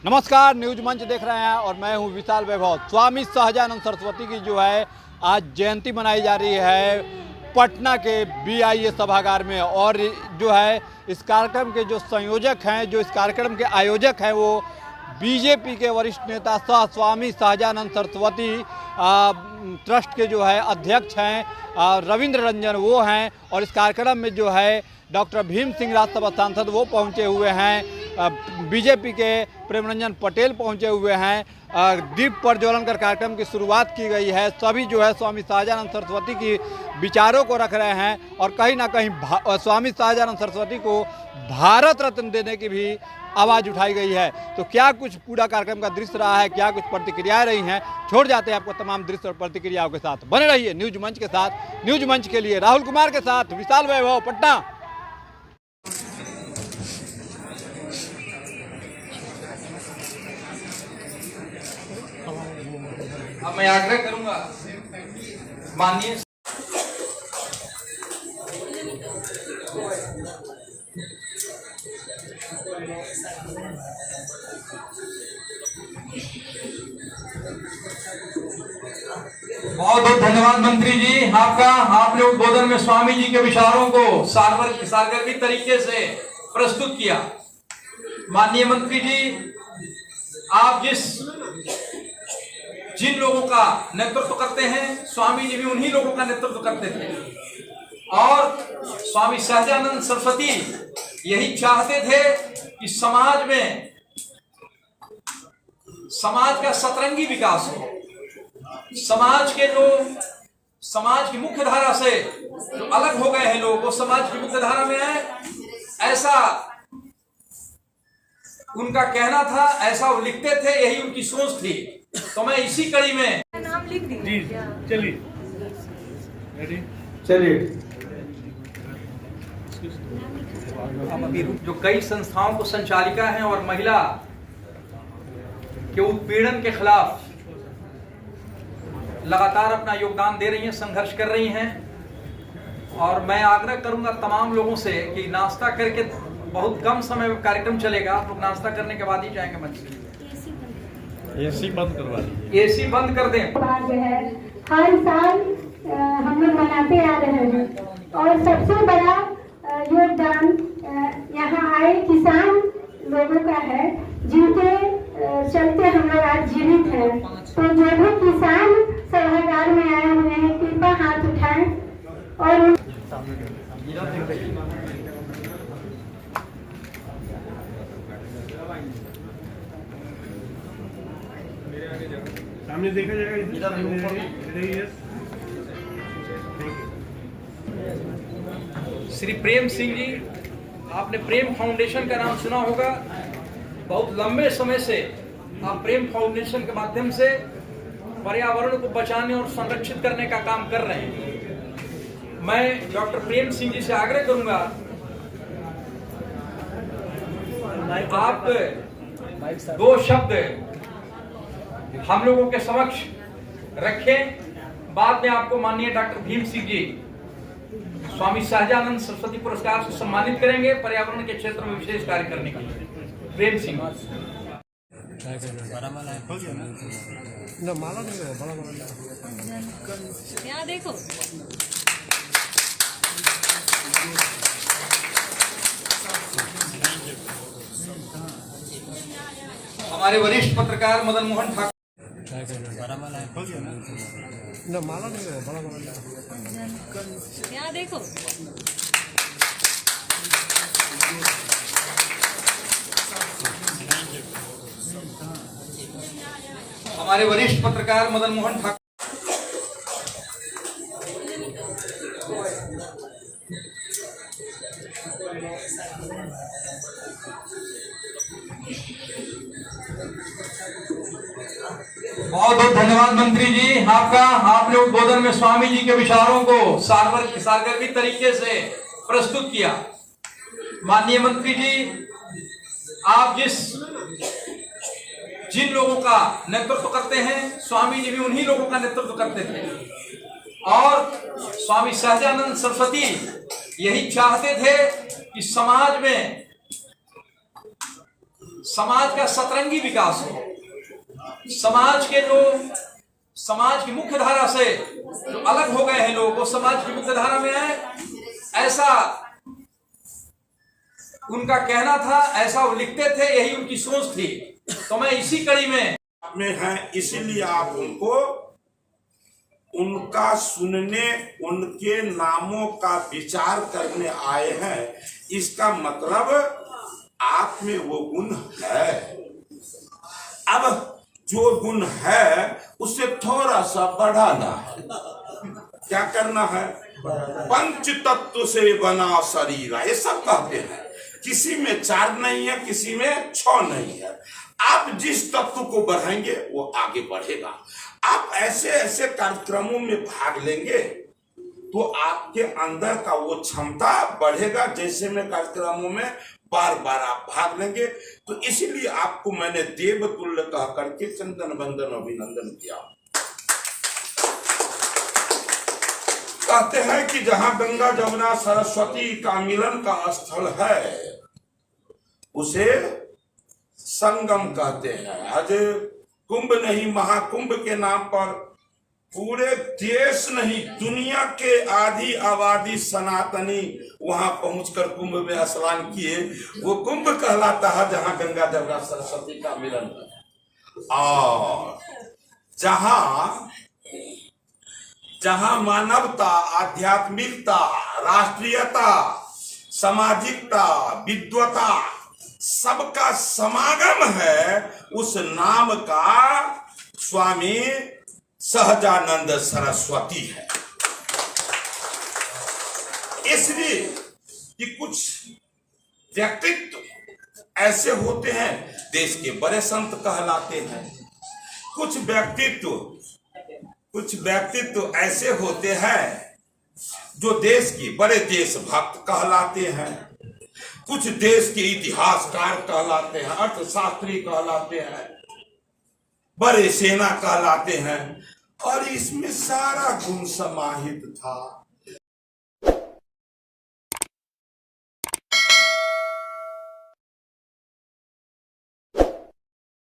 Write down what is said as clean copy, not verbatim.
नमस्कार, न्यूज मंच देख रहे हैं और मैं हूं विशाल वैभव। स्वामी सहजानंद सरस्वती की जो है आज जयंती मनाई जा रही है पटना के BIA सभागार में। और जो है इस कार्यक्रम के जो संयोजक हैं, जो इस कार्यक्रम के आयोजक हैं, वो BJP के वरिष्ठ नेता सह स्वामी सहजानंद सरस्वती ट्रस्ट के जो है अध्यक्ष हैं रविंद्र रंजन, वो हैं। और इस कार्यक्रम में जो है डॉक्टर भीम सिंह राज्यसभा सांसद वो पहुंचे हुए हैं, BJP के प्रेम रंजन पटेल पहुंचे हुए हैं। दीप प्रज्वलन कर कार्यक्रम की शुरुआत की गई है। सभी जो है स्वामी सहजानंद सरस्वती की विचारों को रख रहे हैं और कहीं ना कहीं स्वामी सहजानंद सरस्वती को भारत रत्न देने की भी आवाज़ उठाई गई है। तो क्या कुछ पूरा कार्यक्रम का दृश्य रहा है, क्या कुछ प्रतिक्रियाएं रही हैं, छोड़ जाते हैं आपको तमाम दृश्य और प्रतिक्रियाओं के साथ। बने रहिए न्यूज मंच के साथ। न्यूज मंच के लिए राहुल कुमार के साथ विशाल वैभव, पटना। अब मैं आग्रह करूंगा माननीय बहुत बहुत धन्यवाद मंत्री जी आपका। आपने उद्बोधन में स्वामी जी के विचारों को सारगर्भित तरीके से प्रस्तुत किया। माननीय मंत्री जी, आप जिन लोगों का नेतृत्व करते हैं, स्वामी जी भी उन्हीं लोगों का नेतृत्व करते थे। और स्वामी सहजानंद सरस्वती यही चाहते थे कि समाज का सतरंगी विकास हो। समाज की मुख्य धारा से जो अलग हो गए हैं लोग, वो समाज की मुख्य धारा में आए, ऐसा उनका कहना था, ऐसा वो लिखते थे, यही उनकी सोच थी। तो मैं इसी कड़ी में नाम लिख दी। जी चलिए जो कई संस्थाओं को संचालिका हैं और महिला के उत्पीड़न के खिलाफ लगातार अपना योगदान दे रही हैं, संघर्ष कर रही हैं। और मैं आग्रह करूंगा तमाम लोगों से कि नाश्ता करके, बहुत कम समय में कार्यक्रम चलेगा, आप लोग नाश्ता करने के बाद ही जाएंगे मंच के लिए। एसी बंद करवा दीजिए। एसी बंद कर दें। जो है हर साल हम लोग मनाते आ रहे हैं और सबसे बड़ा योगदान यहाँ आए किसान लोगों का है, जिनके चलते हम लोग आज जीवित हैं। तो जो भी किसान सभागार में आए हुए हैं, कृपया हाथ उठाएं और सामने देखा जाएगा। श्री प्रेम सिंह जी, आपने प्रेम फाउंडेशन का नाम सुना होगा। बहुत लंबे समय से आप प्रेम फाउंडेशन के माध्यम से पर्यावरण को बचाने और संरक्षित करने का काम कर रहे हैं। मैं डॉक्टर प्रेम सिंह जी से आग्रह करूंगा, आप दो शब्द हम लोगों के समक्ष रखें। बाद में आपको माननीय डॉक्टर भीम सिंह जी स्वामी सहजानंद सरस्वती पुरस्कार से सम्मानित करेंगे पर्यावरण के क्षेत्र में विशेष कार्य करने के लिए। प्रेम सिंह यहाँ देखो। हमारे वरिष्ठ पत्रकार मदन मोहन ठाकुर, यहाँ देखो। हमारे वरिष्ठ पत्रकार मदन मोहन ठाकुर, बहुत बहुत धन्यवाद मंत्री जी आपका। आपने उद्बोधन में स्वामी जी के विचारों को सारगर्भित तरीके से प्रस्तुत किया। माननीय मंत्री जी, आप जिन लोगों का नेतृत्व करते हैं, स्वामी जी भी उन्हीं लोगों का नेतृत्व करते थे। और स्वामी सहजानंद सरस्वती यही चाहते थे कि समाज में समाज का सतरंगी विकास हो, समाज की मुख्य धारा से जो अलग हो गए हैं लोग, वो समाज की मुख्य धारा में आए, ऐसा उनका कहना था, ऐसा वो लिखते थे, यही उनकी सोच थी। तो मैं इसी कड़ी में हैं, इसीलिए आप उनका सुनने, उनके नामों का विचार करने आए हैं। इसका मतलब आप में वो गुण है। अब जो गुण है उसे थोड़ा सा बढ़ाना है। क्या करना है? पंच तत्व से बना शरीर, ये सब कहते हैं। किसी में 4 नहीं है, किसी में 6 नहीं है। आप जिस तत्व को बढ़ाएंगे वो आगे बढ़ेगा। आप ऐसे ऐसे कार्यक्रमों में भाग लेंगे तो आपके अंदर का वो क्षमता बढ़ेगा। जैसे में कार्यक्रमों में बार बार आप भाग लेंगे, तो इसीलिए आपको मैंने देवतुल्य कह करके चंदन वंदन अभिनंदन किया। कहते हैं कि जहां गंगा जमुना सरस्वती का मिलन का स्थल है उसे संगम कहते हैं। आज कुंभ नहीं, महाकुंभ के नाम पर पूरे देश नहीं, दुनिया के आधी आबादी सनातनी वहां पहुंचकर कुंभ में स्नान किए। वो कुंभ कहलाता है जहां गंगा जमुना सरस्वती का मिलन है। और जहां मानवता, आध्यात्मिकता, राष्ट्रीयता, सामाजिकता, विद्वता सबका समागम है, उस नाम का स्वामी सहजानंद सरस्वती है। इसलिए कि कुछ व्यक्तित्व ऐसे होते हैं देश के बड़े संत कहलाते हैं। कुछ व्यक्तित्व ऐसे होते हैं जो देश के बड़े देशभक्त कहलाते हैं। कुछ देश के इतिहासकार कहलाते हैं, अर्थशास्त्री कहलाते हैं, बड़े सेना कहलाते हैं। और इसमें सारा गुण समाहित था।